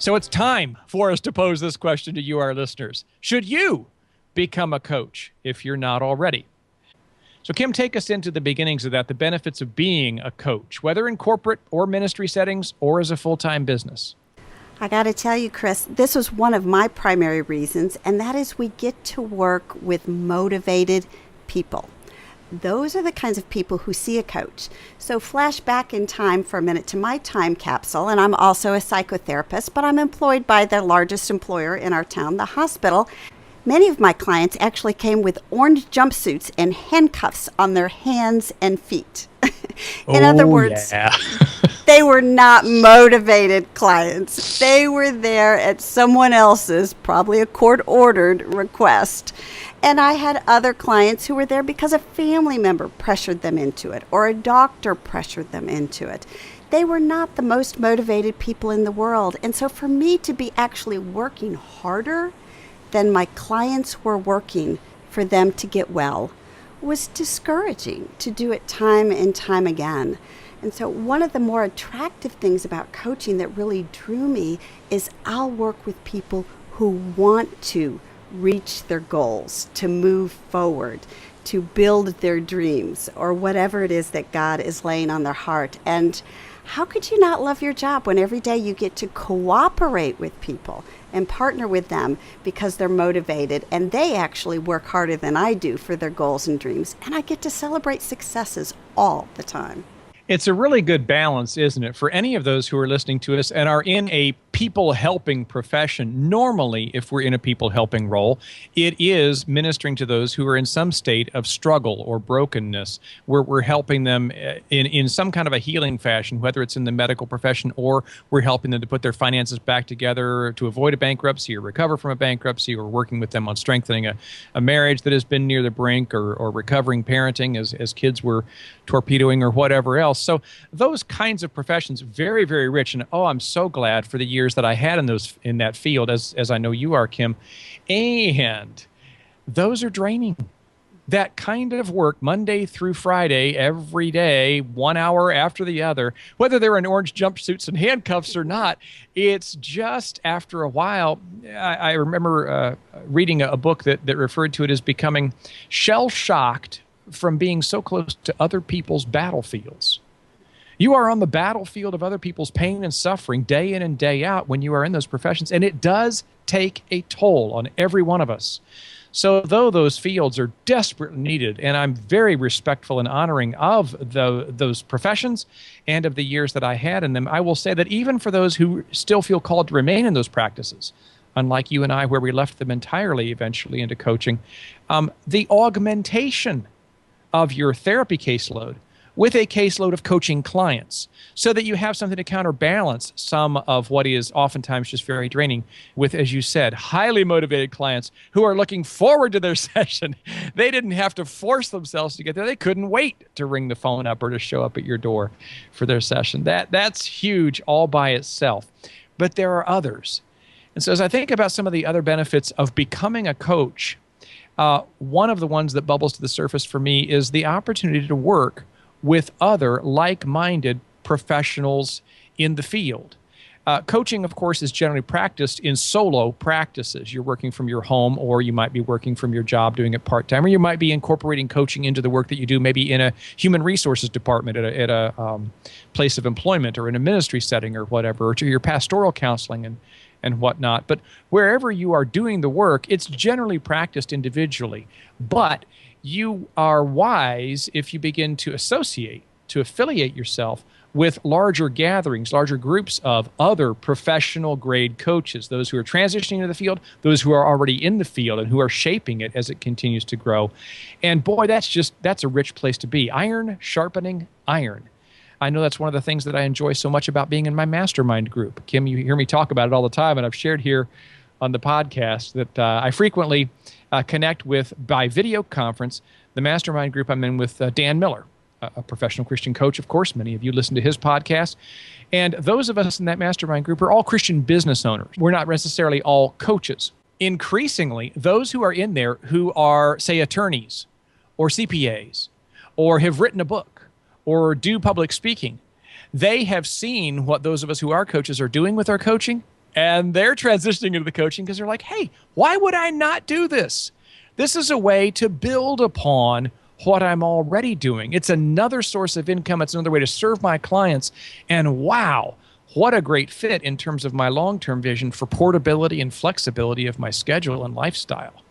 So it's time for us to pose this question to you, our listeners. Should you become a coach if you're not already? So Kim, take us into the beginnings of that, the benefits of being a coach, whether in corporate or ministry settings or as a full-time business. I got to tell you, Chris, this was one of my primary reasons, and that is we get to work with motivated people. Those are the kinds of people who see a coach. So flash back in time for a minute to my time capsule, and I'm also a psychotherapist, but I'm employed by the largest employer in our town, the hospital. Many of my clients actually came with orange jumpsuits and handcuffs on their hands and feet. In other words, they were not motivated clients. They were there at someone else's, probably a court-ordered request. And I had other clients who were there because a family member pressured them into it or a doctor pressured them into it. They were not the most motivated people in the world. And so for me to be actually working harder than my clients were working for them to get well was discouraging to do it time and time again. And so one of the more attractive things about coaching that really drew me is I'll work with people who want to reach their goals, to move forward, to build their dreams, or whatever it is that God is laying on their heart. And how could you not love your job when every day you get to cooperate with people and partner with them because they're motivated and they actually work harder than I do for their goals and dreams, and I get to celebrate successes all the time? It's a really good balance, isn't it, for any of those who are listening to us and are in a people-helping profession. Normally, if we're in a people-helping role, it is ministering to those who are in some state of struggle or brokenness, where we're helping them in some kind of a healing fashion, whether it's in the medical profession or we're helping them to put their finances back together to avoid a bankruptcy or recover from a bankruptcy, or working with them on strengthening a marriage that has been near the brink, or recovering parenting as kids were torpedoing or whatever else. So those kinds of professions, very, very rich. And I'm so glad for the years that I had in that field, as I know you are, Kim. And those are draining. That kind of work, Monday through Friday, every day, 1 hour after the other, whether they're in orange jumpsuits and handcuffs or not, it's just after a while. I remember reading a book that referred to it as becoming shell-shocked from being so close to other people's battlefields. You are on the battlefield of other people's pain and suffering day in and day out when you are in those professions, and it does take a toll on every one of us. So though those fields are desperately needed, and I'm very respectful and honoring of those professions and of the years that I had in them, I will say that even for those who still feel called to remain in those practices, unlike you and I, where we left them entirely eventually into coaching, the augmentation of your therapy caseload with a caseload of coaching clients, so that you have something to counterbalance some of what is oftentimes just very draining with, as you said, highly motivated clients who are looking forward to their session. They didn't have to force themselves to get there. They couldn't wait to ring the phone up or to show up at your door for their session. That's huge all by itself. But there are others. And so as I think about some of the other benefits of becoming a coach, one of the ones that bubbles to the surface for me is the opportunity to work with other like-minded professionals in the field. Coaching, of course, is generally practiced in solo practices. You're working from your home, or you might be working from your job doing it part-time, or you might be incorporating coaching into the work that you do, maybe in a human resources department at a place of employment, or in a ministry setting or whatever, or to your pastoral counseling and whatnot. But wherever you are doing the work, it's generally practiced individually. But you are wise if you begin to affiliate yourself with larger gatherings, larger groups of other professional grade coaches, those who are transitioning into the field, those who are already in the field and who are shaping it as it continues to grow. And boy, that's a rich place to be. Iron sharpening iron. I know that's one of the things that I enjoy so much about being in my Mastermind Group. Kim, you hear me talk about it all the time, and I've shared here on the podcast that I frequently connect with by video conference. The Mastermind Group I'm in with Dan Miller, a professional Christian coach, of course. Many of you listen to his podcast. And those of us in that Mastermind Group are all Christian business owners. We're not necessarily all coaches. Increasingly, those who are in there who are, say, attorneys or CPAs, or have written a book or do public speaking, they have seen what those of us who are coaches are doing with our coaching, And they're transitioning into the coaching because they're like, hey, why would I not do this? This is a way to build upon what I'm already doing. It's another source of income. It's another way to serve my clients. And wow, what a great fit in terms of my long-term vision for portability and flexibility of my schedule and lifestyle.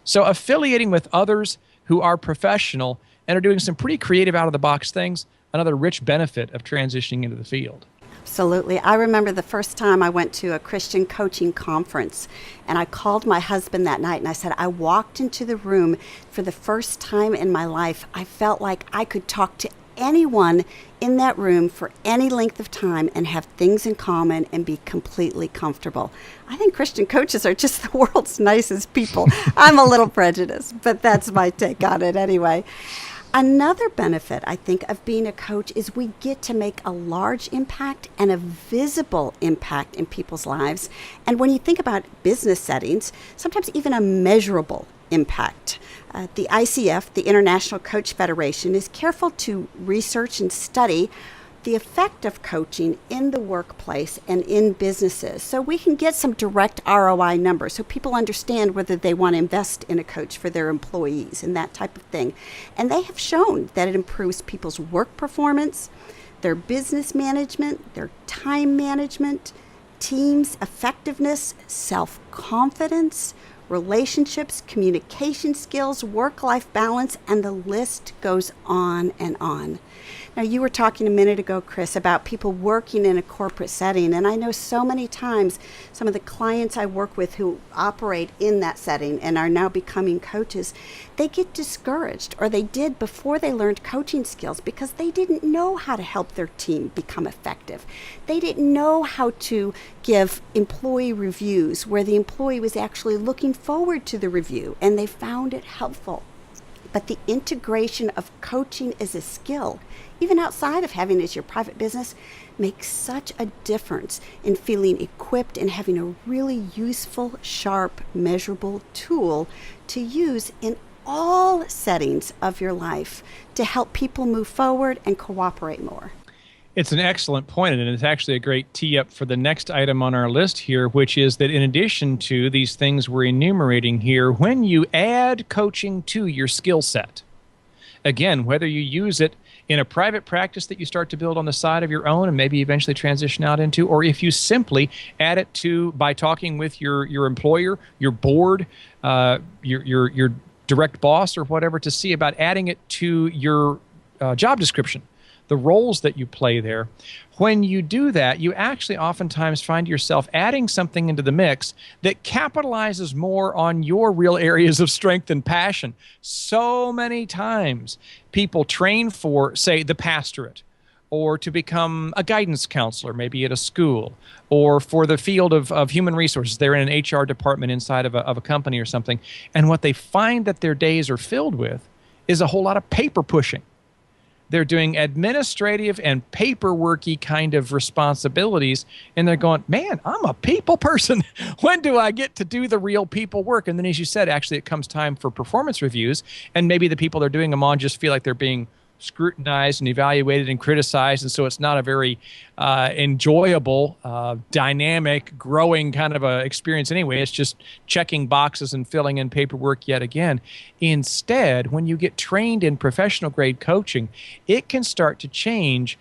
So affiliating with others who are professional and are doing some pretty creative out-of-the-box things, another rich benefit of transitioning into the field. Absolutely. I remember the first time I went to a Christian coaching conference, and I called my husband that night and I said, I walked into the room for the first time in my life. I felt like I could talk to anyone in that room for any length of time and have things in common and be completely comfortable. I think Christian coaches are just the world's nicest people. I'm a little prejudiced, but that's my take on it anyway. Another benefit, I think, of being a coach is we get to make a large impact and a visible impact in people's lives. And when you think about business settings, sometimes even a measurable impact. The ICF, the International Coach Federation, is careful to research and study the effect of coaching in the workplace and in businesses, so we can get some direct ROI numbers so people understand whether they want to invest in a coach for their employees and that type of thing. And they have shown that it improves people's work performance, their business management, their time management, teams' effectiveness, self-confidence, relationships, communication skills, work-life balance, and the list goes on and on. Now, you were talking a minute ago, Chris, about people working in a corporate setting, and I know so many times some of the clients I work with who operate in that setting and are now becoming coaches, they get discouraged, or they did before they learned coaching skills, because they didn't know how to help their team become effective. They didn't know how to give employee reviews where the employee was actually looking forward to the review, and they found it helpful. But the integration of coaching as a skill, even outside of having it as your private business, makes such a difference in feeling equipped and having a really useful, sharp, measurable tool to use in all settings of your life to help people move forward and cooperate more. It's an excellent point, and it's actually a great tee-up for the next item on our list here, which is that in addition to these things we're enumerating here, when you add coaching to your skill set, again, whether you use it in a private practice that you start to build on the side of your own and maybe eventually transition out into, or if you simply add it to by talking with your employer, your board, your direct boss or whatever, to see about adding it to your job description, the roles that you play there. When you do that, you actually oftentimes find yourself adding something into the mix that capitalizes more on your real areas of strength and passion. So many times people train for, say, the pastorate, or to become a guidance counselor, maybe at a school, or for the field of human resources. They're in an HR department inside of a company or something. And what they find that their days are filled with is a whole lot of paper pushing. They're doing administrative and paperworky kind of responsibilities, and they're going, man, I'm a people person. When do I get to do the real people work? And then, as you said, actually it comes time for performance reviews, and maybe the people they're doing them on just feel like they're being scrutinized and evaluated and criticized, and so it's not a very enjoyable, dynamic, growing kind of a experience anyway. It's just checking boxes and filling in paperwork yet again. Instead, when you get trained in professional grade coaching, it can start to change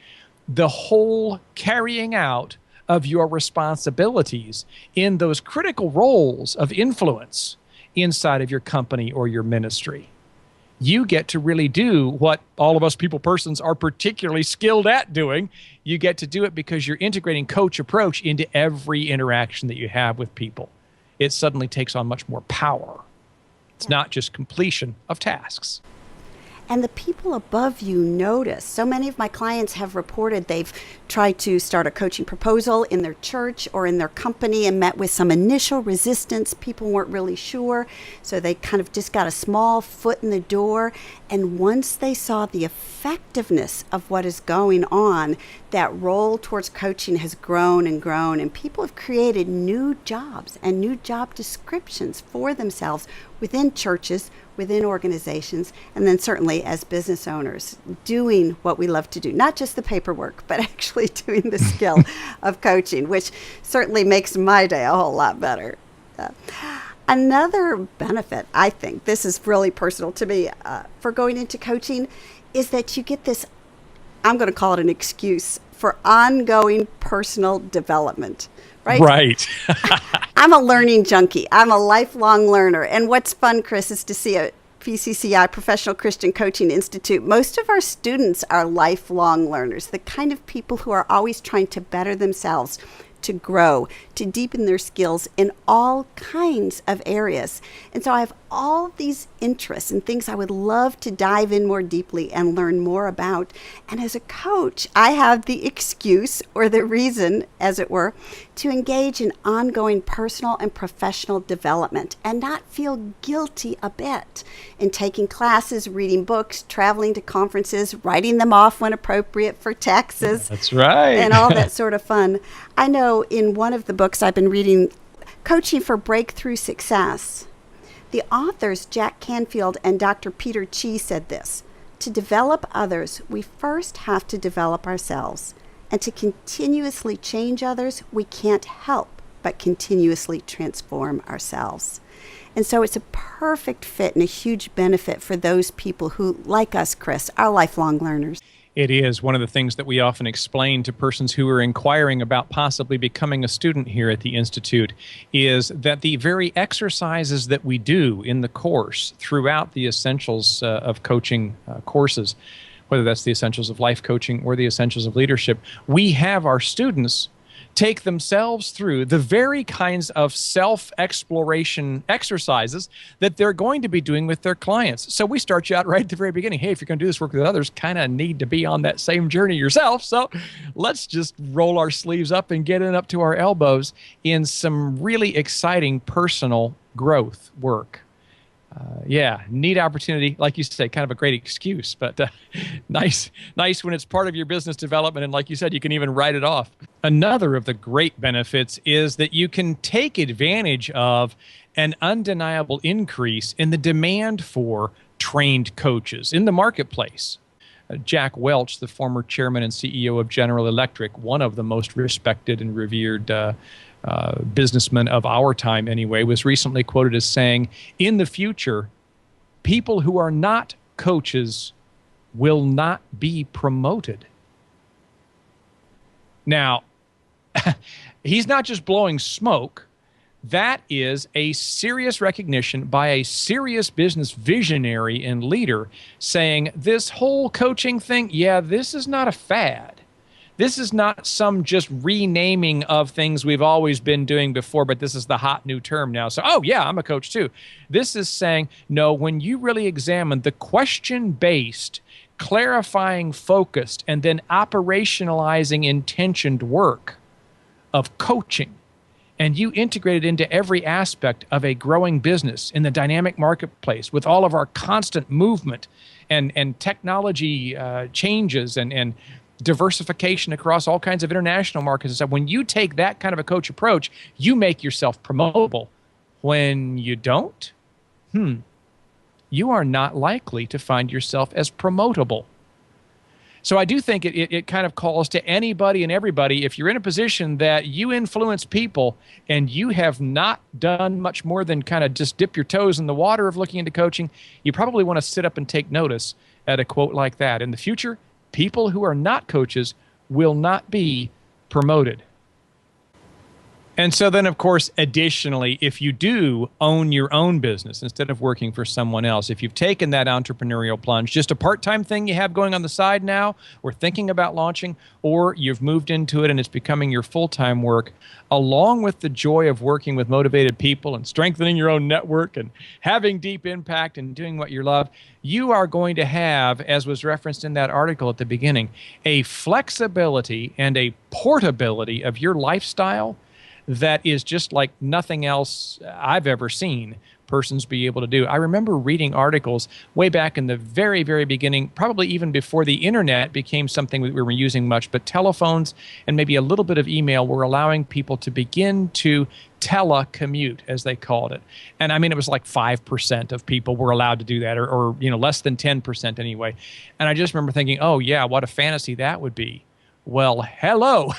the whole carrying out of your responsibilities in those critical roles of influence inside of your company or your ministry. You get to really do what all of us people persons are particularly skilled at doing. You get to do it because you're integrating coach approach into every interaction that you have with people. It suddenly takes on much more power. It's not just completion of tasks. And the people above you notice. So many of my clients have reported they've tried to start a coaching proposal in their church or in their company and met with some initial resistance. People weren't really sure, so they kind of just got a small foot in the door. And once they saw the effectiveness of what is going on, that role towards coaching has grown and grown, and people have created new jobs and new job descriptions for themselves within churches, within organizations, and then certainly as business owners, doing what we love to do, not just the paperwork, but actually doing the skill of coaching, which certainly makes my day a whole lot better. Another benefit, I think, this is really personal to me, for going into coaching is that you get this, I'm going to call it an excuse for ongoing personal development, right? Right. I'm a learning junkie. I'm a lifelong learner. And what's fun, Chris, is to see at PCCI, Professional Christian Coaching Institute, most of our students are lifelong learners, the kind of people who are always trying to better themselves, to grow, to deepen their skills in all kinds of areas. And so I have all these interests and things I would love to dive in more deeply and learn more about. And as a coach, I have the excuse, or the reason, as it were, to engage in ongoing personal and professional development and not feel guilty a bit in taking classes, reading books, traveling to conferences, writing them off when appropriate for taxes. That's right. And all that sort of fun. I know in one of the books I've been reading, Coaching for Breakthrough Success, the authors Jack Canfield and Dr. Peter Chi said this: to develop others, we first have to develop ourselves. And to continuously change others, we can't help but continuously transform ourselves. And so it's a perfect fit and a huge benefit for those people who, like us, Chris, are lifelong learners. It is one of the things that we often explain to persons who are inquiring about possibly becoming a student here at the Institute, is that the very exercises that we do in the course throughout the Essentials of Coaching courses, whether that's the Essentials of Life Coaching or the Essentials of Leadership, we have our students take themselves through the very kinds of self-exploration exercises that they're going to be doing with their clients. So we start you out right at the very beginning. Hey, if you're going to do this work with others, kind of need to be on that same journey yourself. So let's just roll our sleeves up and get in up to our elbows in some really exciting personal growth work. Yeah, neat opportunity. Like you say, kind of a great excuse, but nice when it's part of your business development. And like you said, you can even write it off. Another of the great benefits is that you can take advantage of an undeniable increase in the demand for trained coaches in the marketplace. Jack Welch, the former chairman and CEO of General Electric, one of the most respected and revered businessmen of our time anyway, was recently quoted as saying, in the future, people who are not coaches will not be promoted. Now, he's not just blowing smoke. That is a serious recognition by a serious business visionary and leader saying this whole coaching thing, yeah, this is not a fad. This is not some just renaming of things we've always been doing before, but this is the hot new term now. So, oh yeah, I'm a coach too. This is saying, no, when you really examine the question-based, clarifying, focused, and then operationalizing intentioned work of coaching, and you integrate it into every aspect of a growing business in the dynamic marketplace with all of our constant movement and technology changes and diversification across all kinds of international markets and stuff. When you take that kind of a coach approach, you make yourself promotable. When you don't, you are not likely to find yourself as promotable. So I do think it kind of calls to anybody and everybody, if you're in a position that you influence people and you have not done much more than kind of just dip your toes in the water of looking into coaching, you probably want to sit up and take notice at a quote like that. In the future, people who are not coaches will not be promoted. And so then, of course, additionally, if you do own your own business instead of working for someone else, if you've taken that entrepreneurial plunge, just a part-time thing you have going on the side now, or thinking about launching, or you've moved into it and it's becoming your full-time work, along with the joy of working with motivated people and strengthening your own network and having deep impact and doing what you love, you are going to have, as was referenced in that article at the beginning, a flexibility and a portability of your lifestyle that is just like nothing else I've ever seen, persons be able to do. I remember reading articles way back in the very, very beginning, probably even before the internet became something that we were using much, but telephones and maybe a little bit of email were allowing people to begin to telecommute, as they called it. And I mean, it was like 5% of people were allowed to do that, or less than 10% anyway. And I just remember thinking, oh yeah, what a fantasy that would be. Well, hello.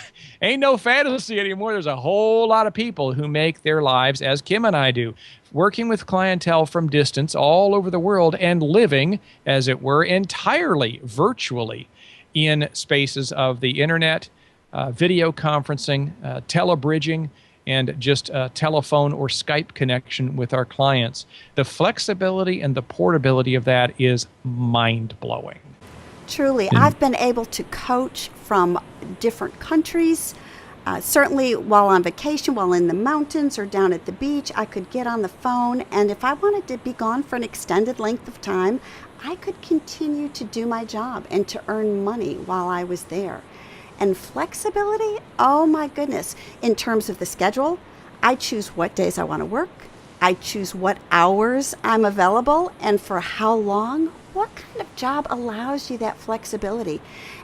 Ain't no fantasy anymore. There's a whole lot of people who make their lives, as Kim and I do, working with clientele from distance all over the world and living, as it were, entirely virtually in spaces of the internet, video conferencing, telebridging, and just a telephone or Skype connection with our clients. The flexibility and the portability of that is mind-blowing. Truly, I've been able to coach from different countries. Certainly while on vacation, while in the mountains or down at the beach, I could get on the phone, and if I wanted to be gone for an extended length of time, I could continue to do my job and to earn money while I was there. And flexibility, oh my goodness. In terms of the schedule, I choose what days I want to work. I choose what hours I'm available and for how long. What kind of job allows you that flexibility?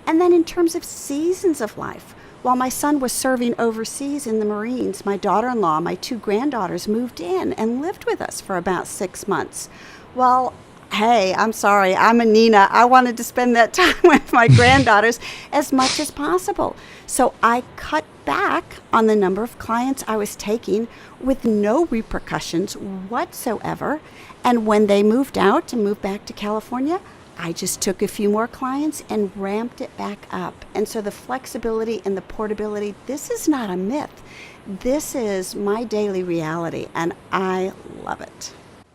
And then in terms of seasons of life, while my son was serving overseas in the Marines, my daughter-in-law, my 2 granddaughters moved in and lived with us for about 6 months. Well, hey, I'm sorry, I'm a Nina. I wanted to spend that time with my granddaughters as much as possible. So I cut back on the number of clients I was taking with no repercussions whatsoever. And when they moved out and moved back to California, I just took a few more clients and ramped it back up. And so the flexibility and the portability, this is not a myth. This is my daily reality, and I love it.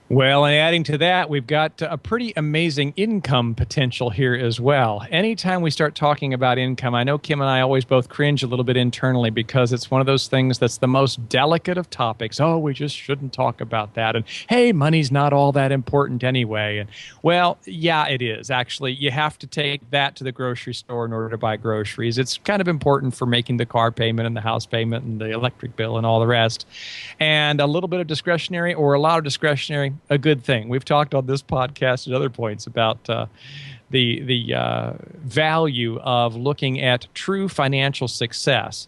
Well, and adding to that, we've got a pretty amazing income potential here as well. Anytime we start talking about income, I know Kim and I always both cringe a little bit internally because it's one of those things that's the most delicate of topics. Oh, we just shouldn't talk about that. And hey, money's not all that important anyway. And well, yeah, it is. Actually, you have to take that to the grocery store in order to buy groceries. It's kind of important for making the car payment and the house payment and the electric bill and all the rest. And a little bit of discretionary or a lot of discretionary, a good thing. We've talked on this podcast at other points about the value of looking at true financial success.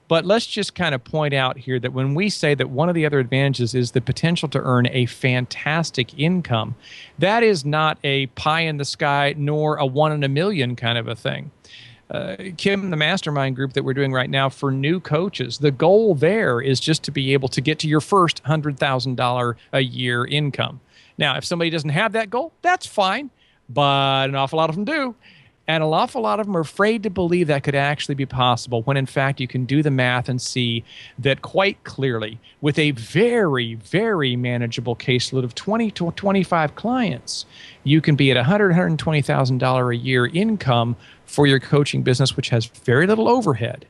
But let's just kind of point out here that when we say that one of the other advantages is the potential to earn a fantastic income, that is not a pie in the sky nor a 1 in a million kind of a thing. Kim, the Mastermind Group that we're doing right now for new coaches, the goal there is just to be able to get to your first $100,000 a year income. Now, if somebody doesn't have that goal, that's fine, but an awful lot of them do. And an awful lot of them are afraid to believe that could actually be possible when, in fact, you can do the math and see that quite clearly with a very, very manageable caseload of 20 to 25 clients, you can be at $100,000, $120,000 a year income for your coaching business, which has very little overhead.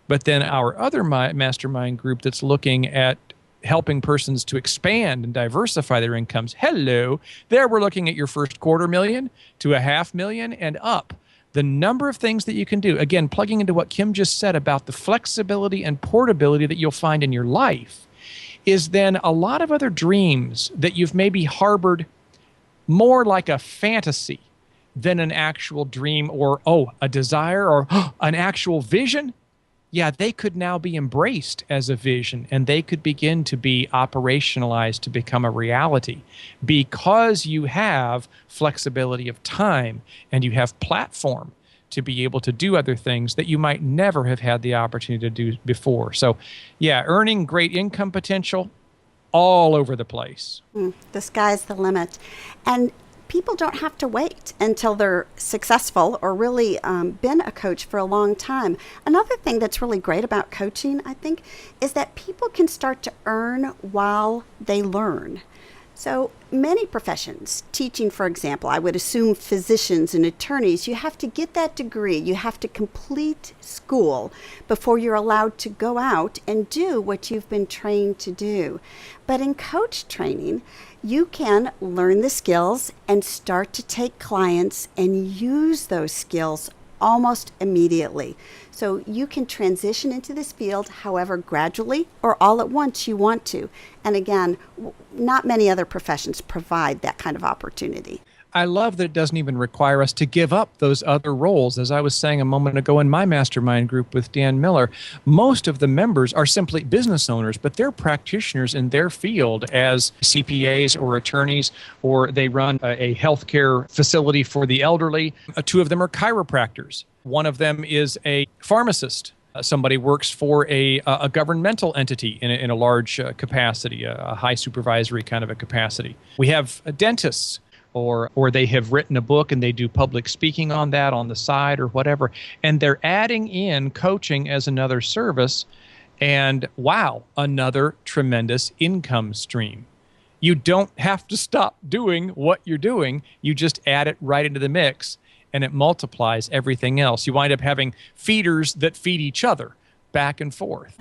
But then our other mastermind group that's looking at helping persons to expand and diversify their incomes, hello, there we're looking at your first $250,000 to $500,000 and up. The number of things that you can do, again, plugging into what Kim just said about the flexibility and portability that you'll find in your life, is then a lot of other dreams that you've maybe harbored more like a fantasy than an actual dream or, a desire or an actual vision. Yeah, they could now be embraced as a vision and they could begin to be operationalized to become a reality because you have flexibility of time and you have platform to be able to do other things that you might never have had the opportunity to do before. So, yeah, earning great income potential all over the place. The sky's the limit. And people don't have to wait until they're successful or really been a coach for a long time. Another thing that's really great about coaching, I think, is that people can start to earn while they learn. So many professions, teaching, for example, I would assume physicians and attorneys, you have to get that degree. You have to complete school before you're allowed to go out and do what you've been trained to do. But in coach training, you can learn the skills and start to take clients and use those skills almost immediately. So you can transition into this field however gradually or all at once you want to. And again, not many other professions provide that kind of opportunity. I love that it doesn't even require us to give up those other roles. As I was saying a moment ago in my mastermind group with Dan Miller, most of the members are simply business owners, but they're practitioners in their field as CPAs or attorneys, or they run a healthcare facility for the elderly. Two of them are chiropractors. One of them is a pharmacist. Somebody works for a governmental entity in a large capacity, a high supervisory kind of a capacity. We have dentists. Or they have written a book and they do public speaking on that on the side or whatever. And they're adding in coaching as another service. And wow, another tremendous income stream. You don't have to stop doing what you're doing. You just add it right into the mix and it multiplies everything else. You wind up having feeders that feed each other back and forth.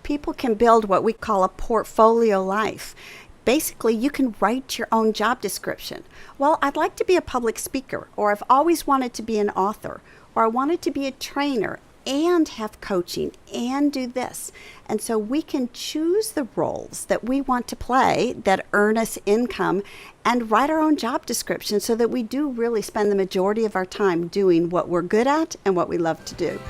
People can build what we call a portfolio life. Basically, you can write your own job description. Well, I'd like to be a public speaker, or I've always wanted to be an author, or I wanted to be a trainer and have coaching and do this. And so we can choose the roles that we want to play that earn us income and write our own job description so that we do really spend the majority of our time doing what we're good at and what we love to do.